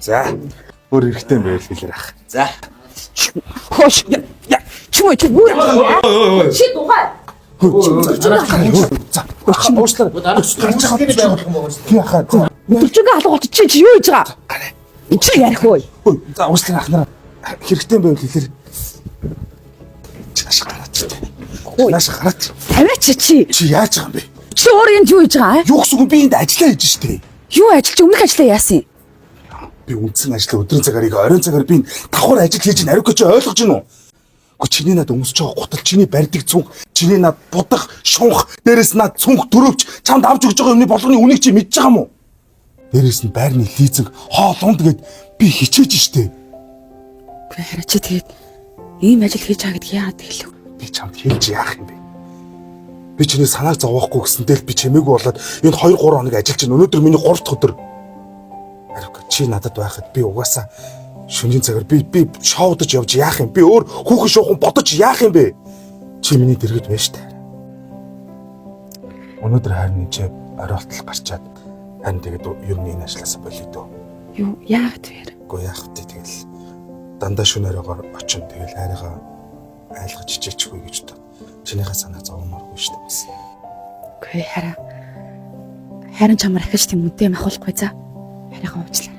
За. Өөр хэрэгтэй байвал хэлэр ах. За. Хөөш. Чимээ чи бүр. Чи дугай. За. Уушлаа. Тийм хаа. Өдөржингөө халуурч чи юу хийж байгаа? Чи ярих уу? За уушлаа ахнаа. Хэрэгтэй байвал хэлэр. Чааш гараач. Нааш гараач. Тавиач чи. Чи яаж байгаа юм бэ? Чи өөр энд юу хийж байгаа? Юу гэсэн үг би энд ажиллаа хийж штэ. Юу ажиллаж өмнөх ажиллаа яасан? Би үндсэн ажлаа өдрийн цагаарыг оройн цагаар би давхар ажил хийж наривч чи ойлгож гин үү? Гэхдээ чиний над өмсөж байгаа гутал чиний барьдаг цүнх, чиний над будах, шунх, дээрэс над цүнх төрөвч чамд авч өгч байгаа юмны болгоны үнийг чи мэдж байгаа мó? Дээрээс нь байрны лизинг, хоолунд гээд би хичээж штэ. Би хараа чи тэгээд ийм ажил хийж байгаа гэдгийг яагаад хэлв? Би чамд хэлж яах юм бэ? Би чиний санааг зовоохгүй гэсэнтэй л би чимээгүй болоод энд 2-3 хоног ажиллаж чинь өнөөдөр миний 3 дахь өдөр. Аривка чи надад байхад би угаасаа шөнийн цагаар би шоудаж явж яах юм? Би өөр хүүхэн шуухан бодож яах юм бэ? Чи миний дэргэд байж таа. Өнөөдөр харин чи оройтол гарчаад харин тэгээд ер нь энэ ажилласаа болио дөө. Юу яагаад вэ? Үгүй яах вэ тэгэл дандаа шөнөөрөөр очин тэгэл хайргаа айлгаж чичээчихгүй гэж бод. Чинийхээ санаа зовмооргүй шүү дээ бас. Үгүй хараа. Харин чамаар ахиж тийм үдээ махуулахгүй за. Хараагаа уучлаарай.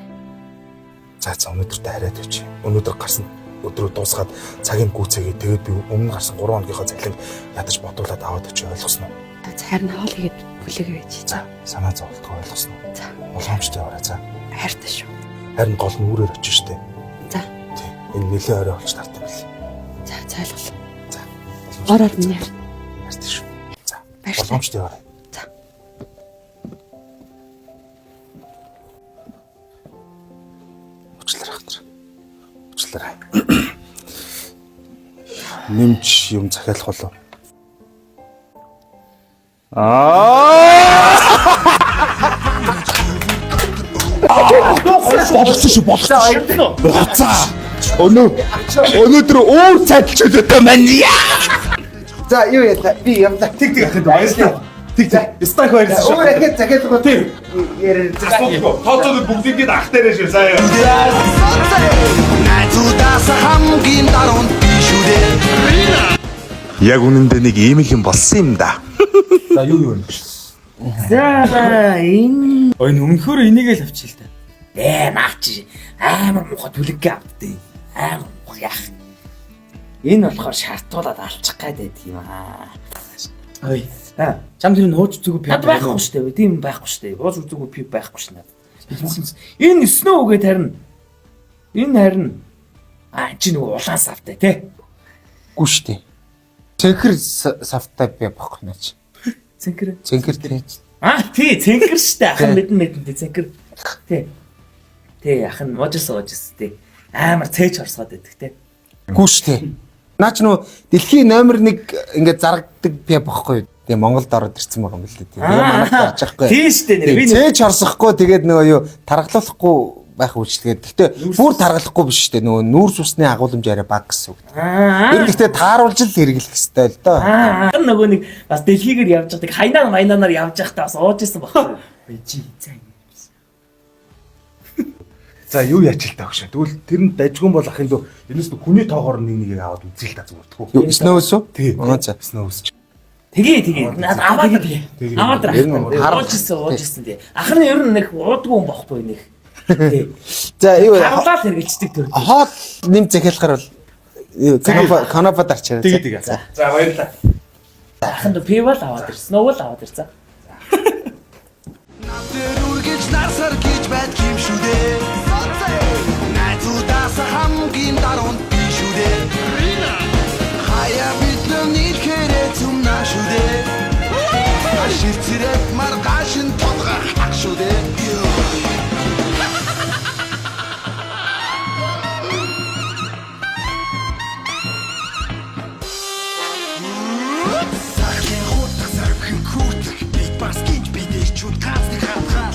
За өнөөдөртөө хараад өч. Өнөөдөр гарсан өдрөө дуусгаад цагийн гүцээгээ тэгээд би өмнө гарсан 3 хоногийнхоо цалин ядаж бодуулаад аваад өч ойлгосноо. За харин хоол хийгээд бүлэгээ байж. За санаа зовлтгоо ойлгосноо. За Болгоомжтой яваарай за. хайртай шүү. Харин гол нь үүрээр очиж штэ. За. Тий. Энэ нэлээ орой болж тартсан байл. За ойлголоо. За. Ороод минь яар. Хайртай шүү. За. Баярлалаа. Болгоомжтой яваарай. За. Уучлаарай хатар. Уучлаарай. Нэмж юм захиалах болов. Болгосон шүү болгосон. Боцоо. Өнөөдөр өөр цайдчилдөө маань. За юу яа би явлаа. Тэг ахад баярлалаа. Тэг стак баярлалаа шүү. Өөр ихэ захиалах бол Тэг. ярэ. Тооцоод бүгдийг нь ах дээрээ шүү заяа. Найзуудаас хамгийн даруйд би шүү дээ. Яг үнэндээ нэг ийм их юм болсон юм да. За юу юм бэ? За энэ Энэ өмнөхөр энийг л авчи л да. наач амар муухай түлэггээ авдээ. Амар муухай яах. Энэ болохоор шаардуулаад алчих гад байдаг юм аа. Ой. Чам тэр нууц зүгөө Над байхгүй шүү дээ. Тийм байхгүй шүү дээ. Ууз зүгөө пив байхгүй шүү надад. Энэ снөө үгээд харин энэ харин чи нөгөө улаан савтай те. Гү штэ. Цэнхэр савтай би бохгүй наач. Цэнхэр. Цэнхэр тий. Тий цэнхэр шүү дээ. Ахын мэдэн тий цэнхэр. Тий. Тий ахын можос тий. Амар цээж орсоод байдаг те. Гү штэ. Наач нөө дэлхийн номер 1 ингээд зарагддаг би бохгүй. Тэгээ Монголд ороод ирсэн байгаа юм л дээ. Тэгээ манайд гарч байхгүй. Тий штэ нэр би цээж орсохгүй тэгээд нөгөө юу тархалуулахгүй байх үйлчлэгээд. Гэтэ бүр тархалахгүй биш штэ. Нөгөө нүүрс усны агуулмж арай баг гэсэн үг. Энэ гэхдээ тааруулж л хэрэглэх хэрэгтэй л доо. Нөгөө нэг бас дэлхийгээр явж байгаа хайнаа майнанаар явж байхдаа бас ууж исэн баггүй. Чи цаа. За юу яач л таах шээ. Тэгвэл тэр нь дажгүй бол ах юм дөө. Энэс хүний тоогоор нэг аваад үзэл та зүгтгүү. Юу снөөс үү? Тий. За. Снөөс. Тэгээ аваад ууж исэн тий. Ах нь ер нь нэг уудгүй юм бохгүй нэг. Тий. За юу Хавлаад хэрэгжилдэг төр. хоол нэм захиалахаар бол канапа дарчаа. Тэгээ. За баярлалаа. Ахын дөө пив л аваад ирсэн. Снөө л аваад ирсэн. Тэр үргэж нарсар гэж байд юм шүү дээ. Найзуудаас хамгийн даруйд би шүү дээ. Хаяа бидлэн нийлхээрээ зүмнаа шүү дээ. Ашигцэрэг маргаашин толгой хак шүү дээ. Сахин хутг сахин хүүтг бит бас гэж бидээ чуд гаасны хатгаа.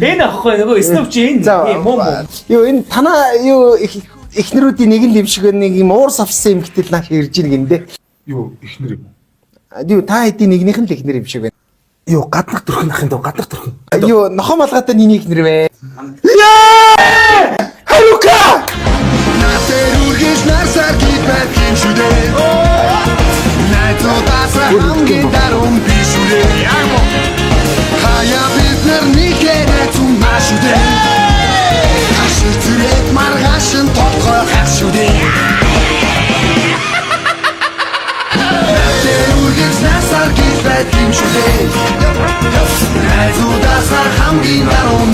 Энэ ахгүй нөгөө снөв чи энэ муу. Юу энэ танаа юу эхнэрүүдийн нэг л юм шиг нэг юм уурс авсан юм гэтэл нааш ирж ийн гиндэ. Юу ихнэр юм уу? Юу та хэдийн нэгнийх нь л эхнэр юм шиг байна. Юу гаднах төрхөн ахын дөө гаднах төрхөн. Юу нохон малгайтай ниний их нэр вэ? Харука! Натэр үргэж нарсаар гипэт юм шүү дээ. Найзуудаасаа хамгийн даруун би шүү дээ. Хаяа бид нар нэгээрээ цумаа шүү дээ. Хашир зүрэг маргааш нь толгой хах шүү дээ. Натэр үргэж нарсаар гипэт юм шүү дээ. Найзуудаасаа хамгийн даруун